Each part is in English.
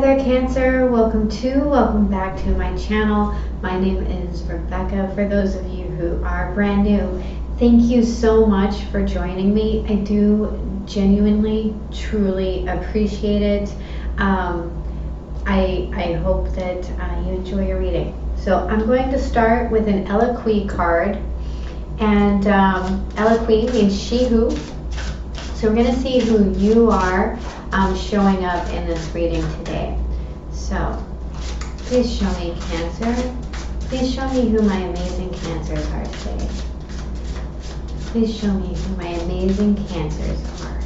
there, Cancer. Welcome back to my channel. My name is Rebecca. For those of you who are brand new, thank you so much for joining me. I do genuinely, truly appreciate it. I hope that you enjoy your reading. So I'm going to start with an Eloquii card, and Eloquii means she who. So we're going to see who you are showing up in this reading today. So please show me, Cancer. Please show me who my amazing Cancers are today. Please show me who my amazing Cancers are.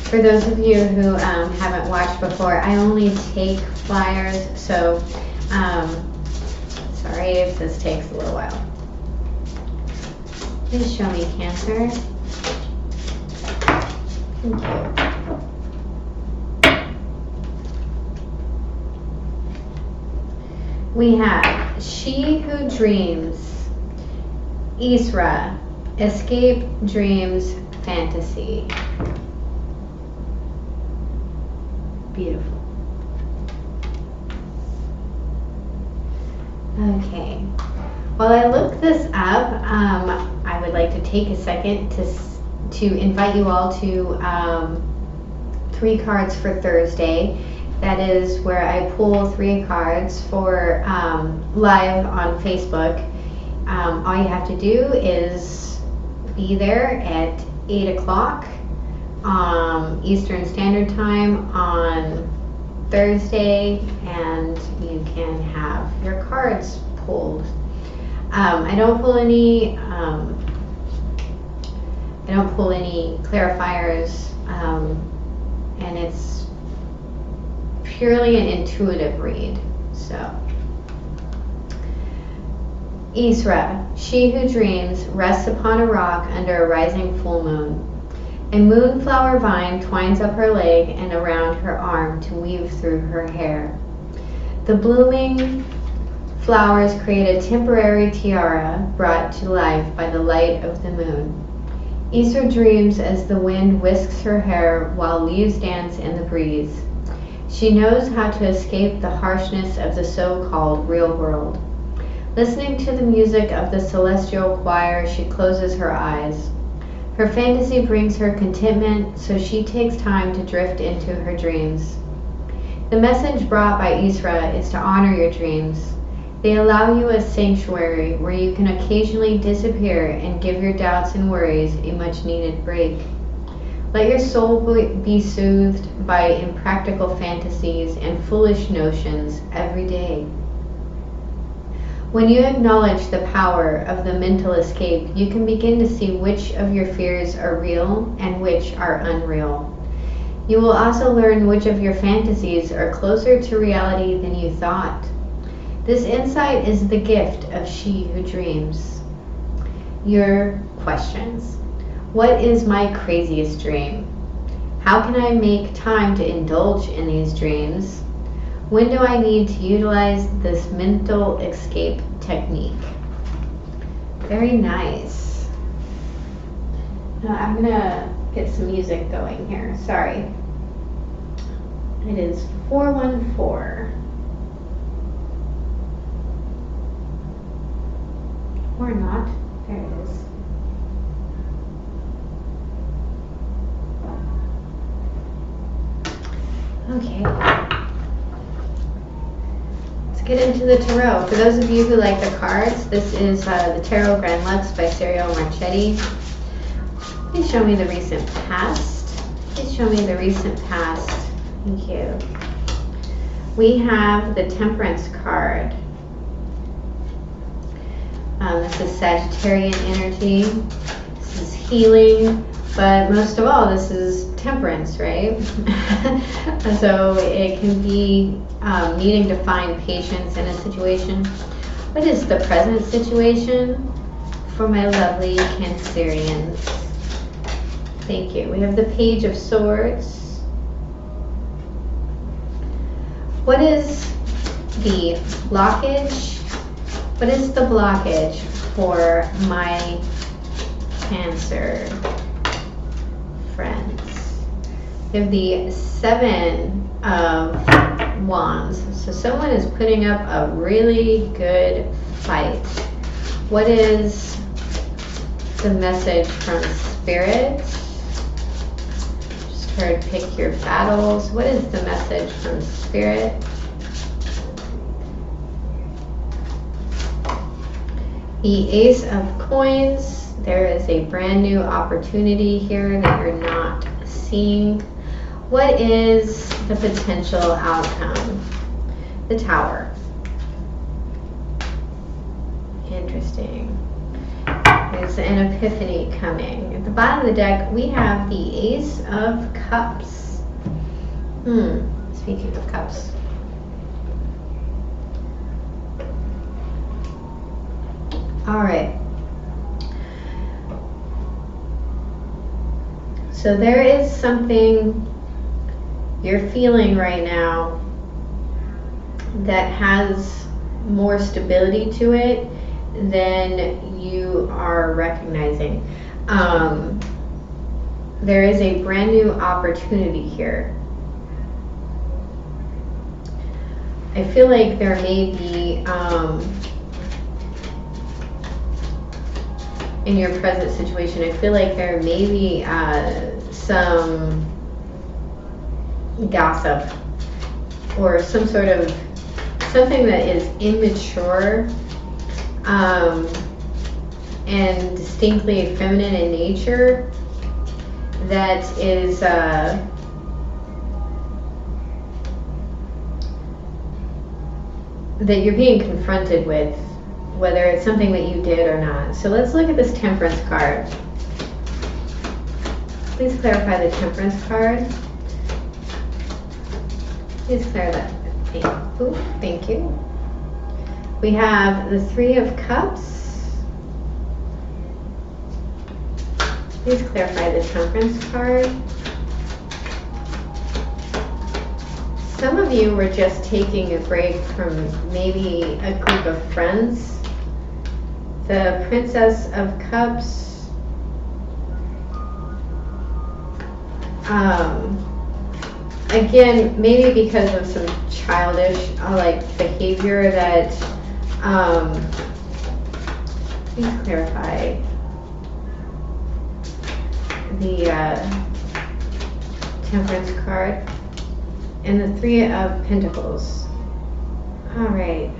For those of you who haven't watched before, I only take flyers, so sorry if this takes a little while. Please show me, Cancer. Thank you. We have She Who Dreams, Isra, Escape Dreams Fantasy. Beautiful. Okay. While I look this up, I would like to take a second to invite you all to 3 cards for Thursday. That is where I pull 3 cards for live on Facebook. All you have to do is be there at 8 o'clock Eastern Standard Time on Thursday, and you can have your cards pulled. I don't pull any clarifiers, and it's purely an intuitive read. So, Isra, she who dreams, rests upon a rock under a rising full moon. A moonflower vine twines up her leg and around her arm to weave through her hair. The blooming flowers create a temporary tiara brought to life by the light of the moon. Isra dreams as the wind whisks her hair while leaves dance in the breeze. She knows how to escape the harshness of the so-called real world. Listening to the music of the celestial choir, she closes her eyes. Her fantasy brings her contentment, so she takes time to drift into her dreams. The message brought by Isra is to honor your dreams. They allow you a sanctuary where you can occasionally disappear and give your doubts and worries a much-needed break. Let your soul be soothed by impractical fantasies and foolish notions every day. When you acknowledge the power of the mental escape, you can begin to see which of your fears are real and which are unreal. You will also learn which of your fantasies are closer to reality than you thought. This insight is the gift of She Who Dreams. Your questions. What is my craziest dream? How can I make time to indulge in these dreams? When do I need to utilize this mental escape technique? Very nice. Now I'm gonna get some music going here. Sorry. It is 414. Or not. There it is. Okay. Let's get into the tarot. For those of you who like the cards, this is the Tarot Grand Lux by Serial Marchetti. Please show me the recent past. Please show me the recent past. Thank you. We have the Temperance card. This is Sagittarian energy. This is healing, but most of all, this is temperance, right? So it can be needing to find patience in a situation. What is the present situation for my lovely Cancerians? Thank you. We have the Page of Swords. What is the blockage? What is the blockage for my Cancer friends? We have the Seven of Wands. So someone is putting up a really good fight. What is the message from Spirit? Just heard pick your battles. What is the message from Spirit? The Ace of Coins. There is a brand new opportunity here that you're not seeing. What is the potential outcome? The Tower. Interesting. There's an epiphany coming. At the bottom of the deck, we have the Ace of Cups. Speaking of cups. All right. So there is something you're feeling right now that has more stability to it than you are recognizing. There is a brand new opportunity here. I feel like there may be, in your present situation, I feel like there may be some gossip or some sort of something that is immature and distinctly feminine in nature that is that you're being confronted with, whether it's something that you did or not. So let's look at this Temperance card. Please clarify the Temperance card. Please clear that. Thank you. We have the Three of Cups. Please clarify the Temperance card. Some of you were just taking a break from maybe a group of friends. The Princess of Cups. Again, maybe because of some childish behavior that, please clarify the Temperance card and the Three of Pentacles. All right.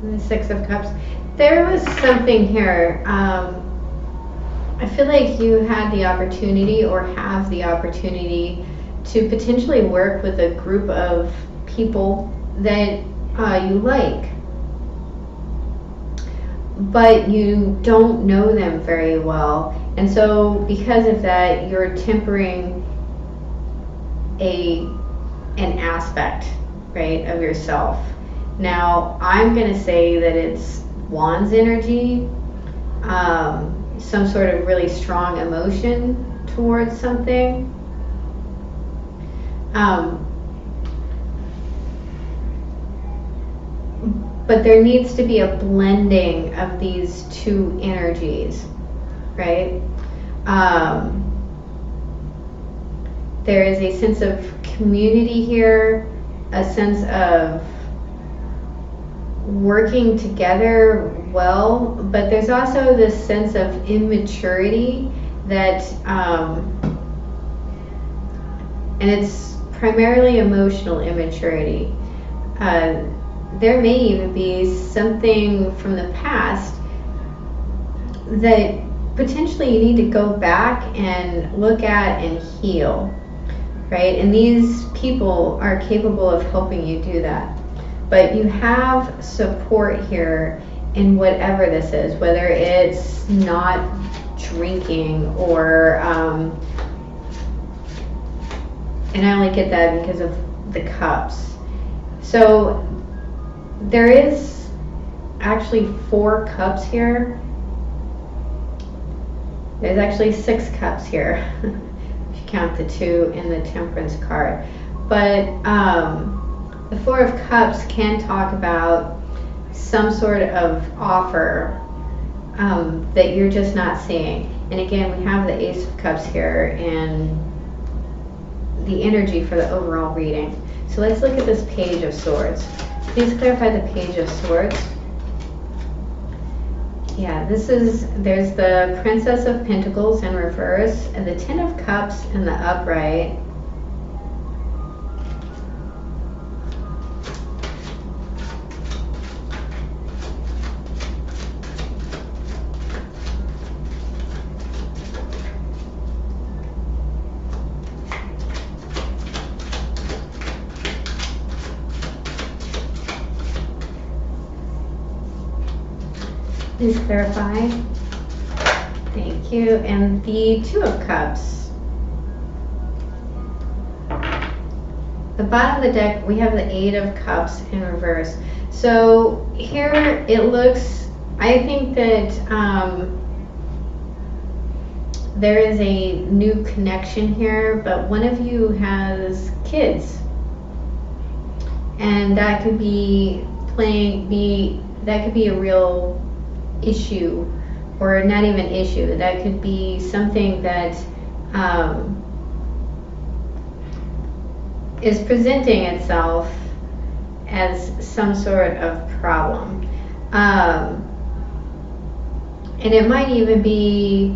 And the Six of Cups. There was something here. I feel like you had the opportunity or have the opportunity to potentially work with a group of people that you like, but you don't know them very well. And so because of that, you're tempering an aspect, right, of yourself. Now, I'm going to say that it's Wands energy, some sort of really strong emotion towards something. But there needs to be a blending of these two energies, right? There is a sense of community here, a sense of working together well, but there's also this sense of immaturity that, and it's primarily emotional immaturity. There may even be something from the past that potentially you need to go back and look at and heal, right? And these people are capable of helping you do that. But you have support here in whatever this is, whether it's not drinking or, and I only get that because of the cups. So there is actually 4 cups here. There's actually 6 cups here, if you count the 2 in the Temperance card. But the 4 of Cups can talk about some sort of offer that you're just not seeing. And again, we have the Ace of Cups here and the energy for the overall reading. So let's look at this Page of Swords. Please clarify the Page of Swords. Yeah, there's the Princess of Pentacles in reverse, and the Ten of Cups in the upright. Please clarify. Thank you. And the Two of Cups. The bottom of the deck, we have the Eight of Cups in reverse. So here it looks, I think that there is a new connection here, but one of you has kids. And that could be that could be a real issue, or not even issue. That could be something that is presenting itself as some sort of problem. And it might even be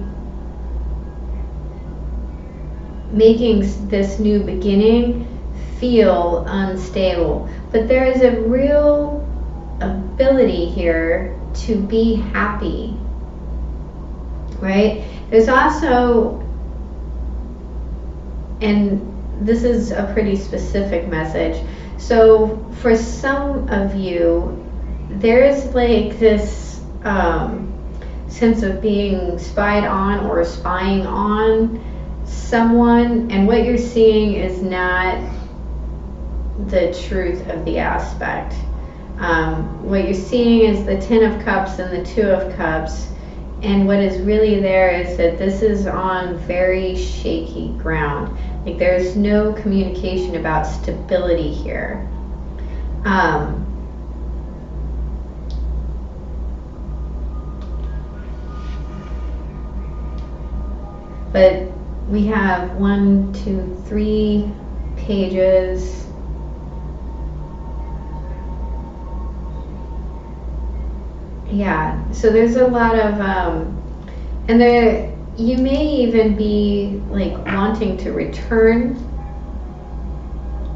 making this new beginning feel unstable. But there is a real ability here to be happy, right? There's also, and this is a pretty specific message, so for some of you, there is like this sense of being spied on or spying on someone, and what you're seeing is not the truth of the aspect. What you're seeing is the Ten of Cups and the Two of Cups, and what is really there is that this is on very shaky ground. Like there's no communication about stability here. But we have 1, 2, 3 pages. Yeah, so there's a lot of, and there, you may even be like wanting to return,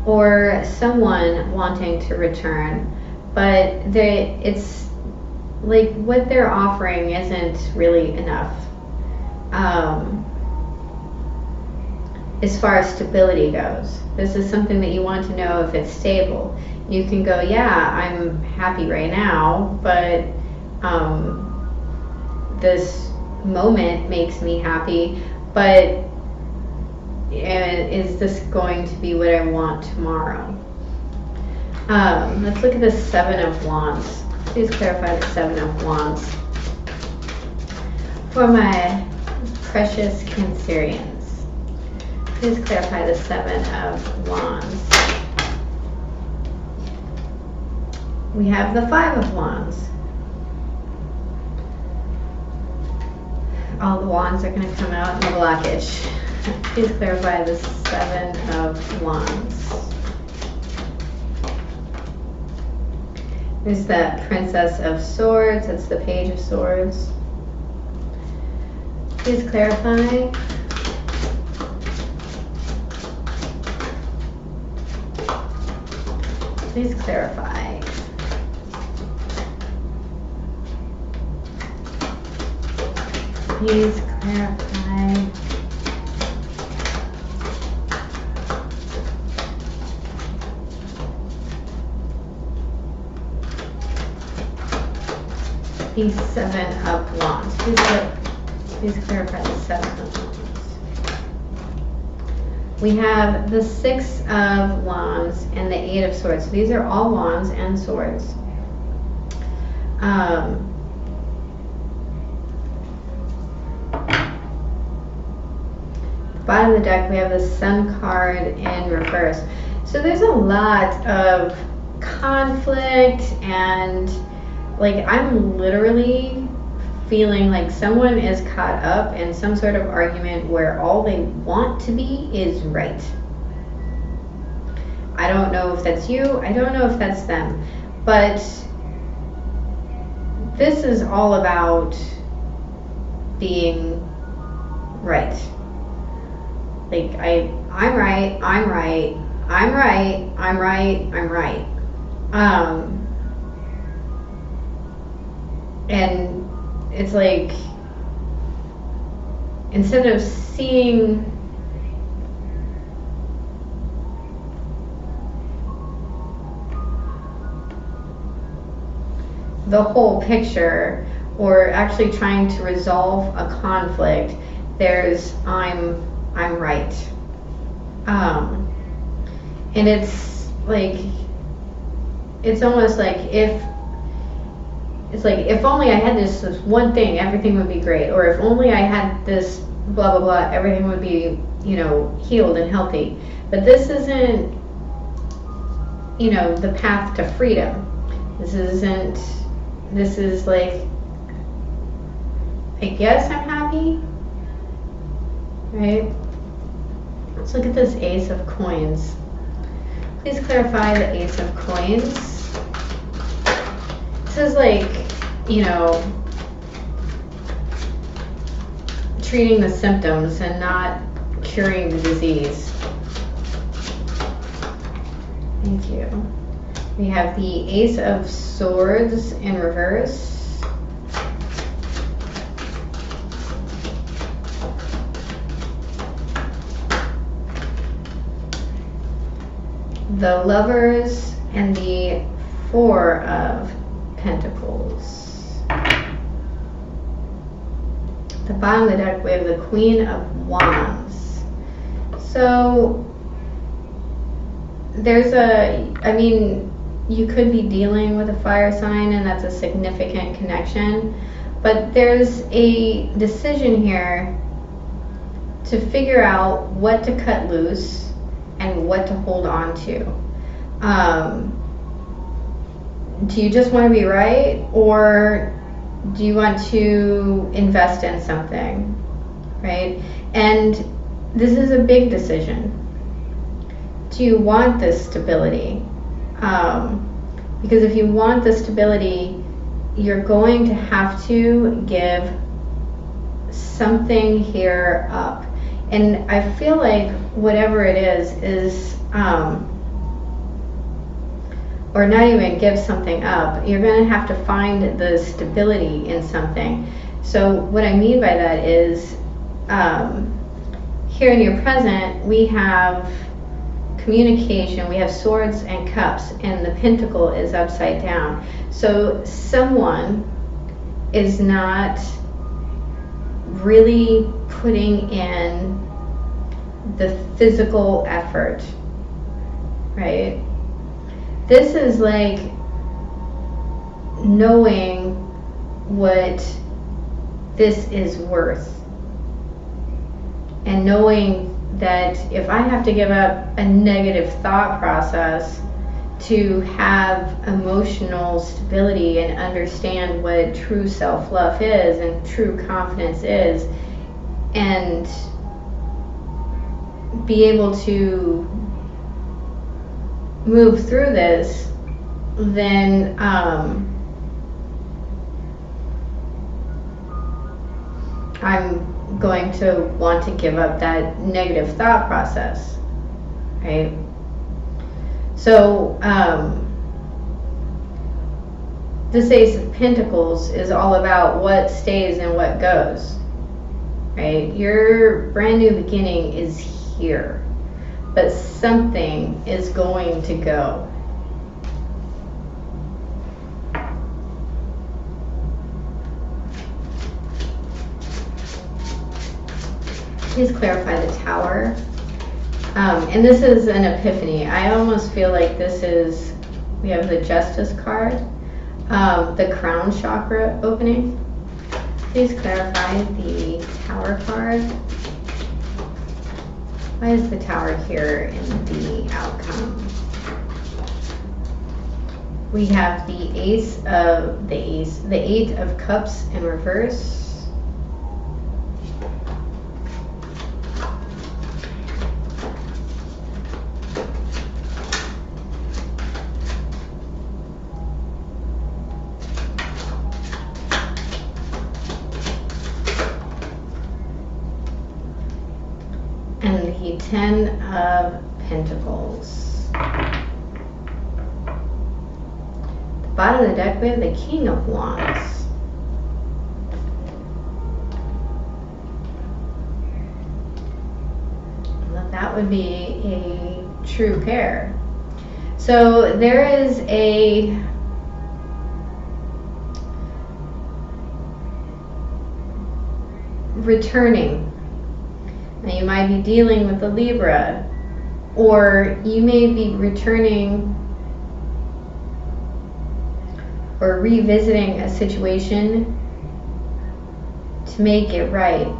or someone wanting to return, but it's like what they're offering isn't really enough as far as stability goes. This is something that you want to know if it's stable. You can go, yeah, I'm happy right now, but this moment makes me happy, but is this going to be what I want tomorrow? Let's look at the Seven of Wands. Please clarify the Seven of Wands for my precious Cancerians. Please clarify the Seven of Wands. We have the Five of Wands. All the wands are going to come out in the blockage. Please clarify the Seven of Wands. There's the Princess of Swords. That's the Page of Swords. Please clarify. Please clarify. Please clarify. The Seven of Wands. Please clarify the Seven of Wands. We have the Six of Wands and the Eight of Swords. So these are all wands and swords. Bottom of the deck, we have the Sun card in reverse. So there's a lot of conflict, and like I'm literally feeling like someone is caught up in some sort of argument where all they want to be is right. I don't know if that's you, I don't know if that's them, but this is all about being right. Like, I'm right, I'm right, I'm right, I'm right, I'm right. And it's like, instead of seeing the whole picture, or actually trying to resolve a conflict, there's I'm right. And it's like, it's almost like if only I had this one thing, everything would be great. Or if only I had this blah blah blah, everything would be, healed and healthy. But this isn't, the path to freedom. This is like, I guess I'm happy, right? Let's look at this Ace of Coins. Please clarify the Ace of Coins. This is like, treating the symptoms and not curing the disease. Thank you. We have the Ace of Swords in reverse. The Lovers and the Four of Pentacles. At the bottom of the deck, we have the Queen of Wands. So you could be dealing with a fire sign, and that's a significant connection, but there's a decision here to figure out what to cut loose and what to hold on to. Do you just want to be right, or do you want to invest in something, right? And this is a big decision. Do you want this stability? Because if you want the stability, you're going to have to give something here up. And I feel like whatever it is, or not even give something up, you're going to have to find the stability in something. So what I mean by that is, here in your present, we have communication, we have swords and cups, and the pentacle is upside down. So someone is not really putting in the physical effort, right? This is like knowing what this is worth, and knowing that if I have to give up a negative thought process to have emotional stability and understand what true self-love is and true confidence is, and be able to move through this, then I'm going to want to give up that negative thought process, right? So this Ace of Pentacles is all about what stays and what goes, right? Your brand new beginning is here, but something is going to go. Please clarify the Tower. And this is an epiphany. I almost feel like this is, we have the Justice card, the crown chakra opening. Please clarify the Tower card. Why is the Tower here in the outcome? We have the Eight of Cups in reverse. And the Ten of Pentacles. The bottom of the deck, we have the King of Wands. Well, that would be a true pair. So there is a returning. Now you might be dealing with a Libra, or you may be returning or revisiting a situation to make it right.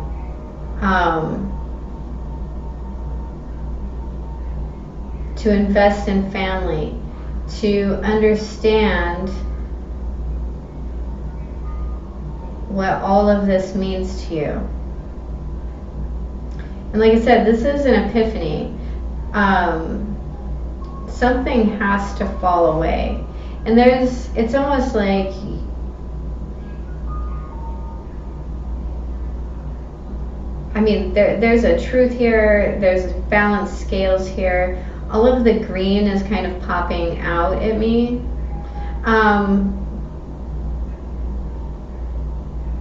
To invest in family, to understand what all of this means to you. And like I said, this is an epiphany. Something has to fall away. And it's almost like there's a truth here, there's balanced scales here. All of the green is kind of popping out at me.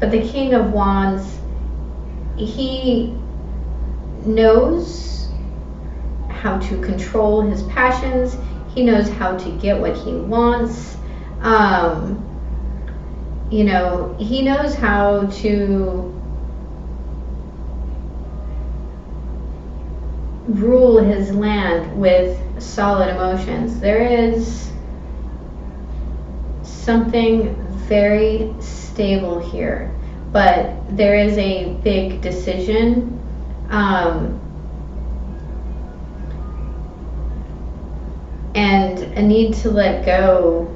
But the King of Wands, he knows how to control his passions. He knows how to get what he wants. He knows how to rule his land with solid emotions. There is something very stable here, but there is a big decision. And a need to let go,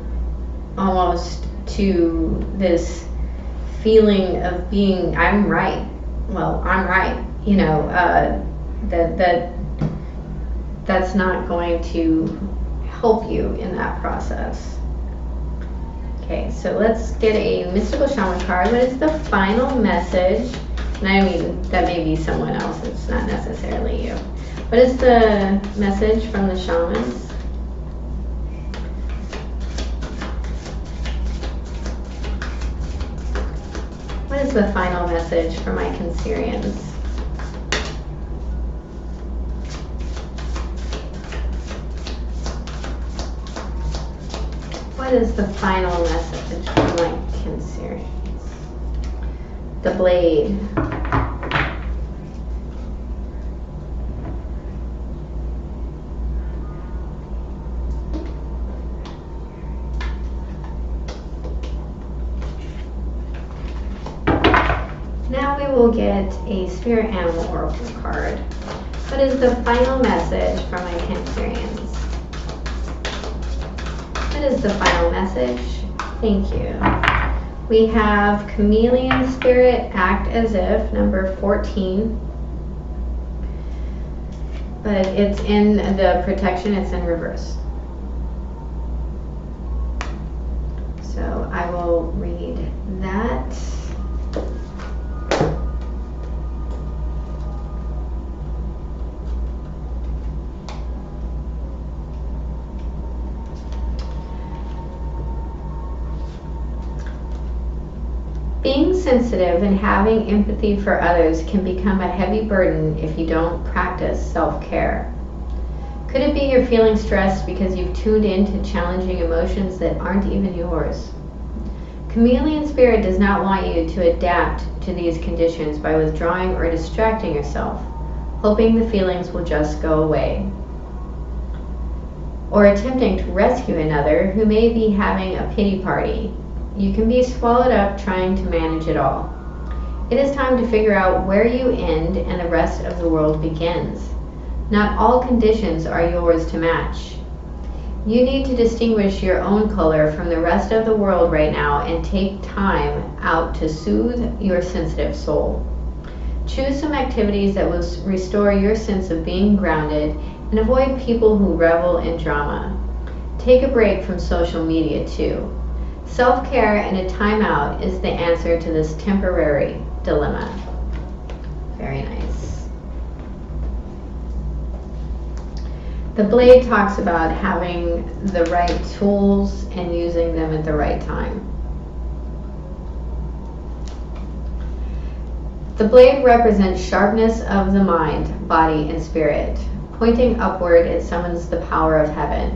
almost, to this feeling of being, I'm right. Well, I'm right. That's not going to help you in that process. Okay, so let's get a mystical shaman card. What is the final message? And I mean, that may be someone else, it's not necessarily you. What is the message from the shamans? What is the final message for my Cancerians? What is the final message for my Cancerians? The Blade. Now we will get a Spirit Animal Oracle card. What is the final message for my Cancerians? What is the final message? Thank you. We have Chameleon Spirit, Act As If, number 14. But it's in the protection, it's in reverse. So I will read that. Being sensitive and having empathy for others can become a heavy burden if you don't practice self-care. Could it be you're feeling stressed because you've tuned into challenging emotions that aren't even yours? Chameleon Spirit does not want you to adapt to these conditions by withdrawing or distracting yourself, hoping the feelings will just go away, or attempting to rescue another who may be having a pity party. You can be swallowed up trying to manage it all. It is time to figure out where you end and the rest of the world begins. Not all conditions are yours to match. You need to distinguish your own color from the rest of the world right now and take time out to soothe your sensitive soul. Choose some activities that will restore your sense of being grounded and avoid people who revel in drama. Take a break from social media too. Self-care and a timeout is the answer to this temporary dilemma. Very nice. The Blade talks about having the right tools and using them at the right time. The blade represents sharpness of the mind, body, and spirit. Pointing upward, it summons the power of heaven.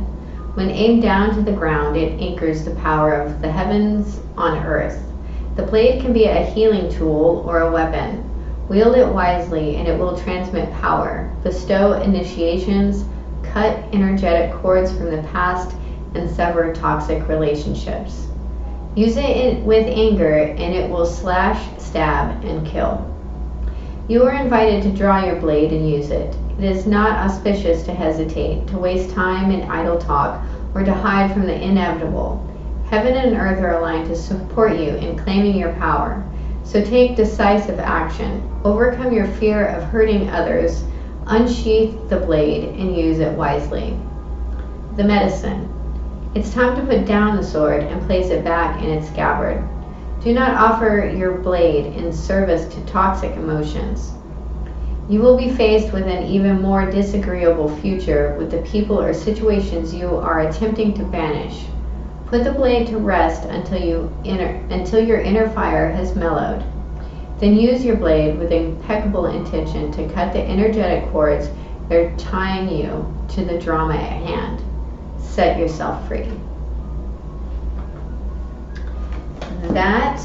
When aimed down to the ground, it anchors the power of the heavens on earth. The blade can be a healing tool or a weapon. Wield it wisely and it will transmit power, bestow initiations, cut energetic cords from the past, and sever toxic relationships. Use it with anger and it will slash, stab, and kill. You are invited to draw your blade and use it. It is not auspicious to hesitate, to waste time in idle talk, or to hide from the inevitable. Heaven and earth are aligned to support you in claiming your power. So take decisive action. Overcome your fear of hurting others. Unsheath the blade and use it wisely. The medicine. It's time to put down the sword and place it back in its scabbard. Do not offer your blade in service to toxic emotions. You will be faced with an even more disagreeable future with the people or situations you are attempting to banish. Put the blade to rest until your inner fire has mellowed. Then use your blade with impeccable intention to cut the energetic cords that are tying you to the drama at hand. Set yourself free. That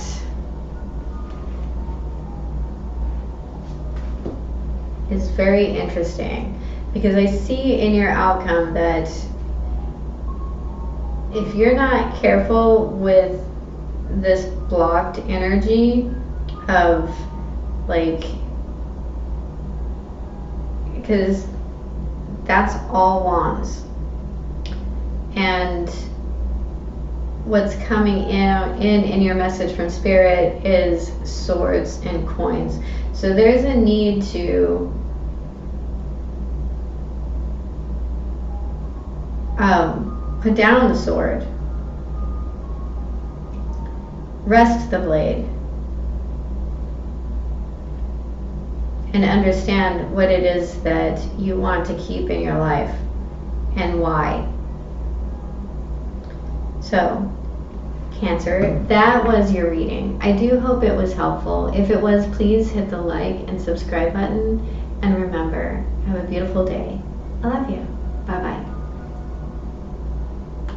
is very interesting because I see in your outcome that if you're not careful with this blocked energy of because that's all wands, and what's coming in your message from spirit is swords and coins. So there's a need to put down the sword, rest the blade, and understand what it is that you want to keep in your life and why. So, Cancer, that was your reading. I do hope it was helpful. If it was, please hit the like and subscribe button. And remember, have a beautiful day. I love you.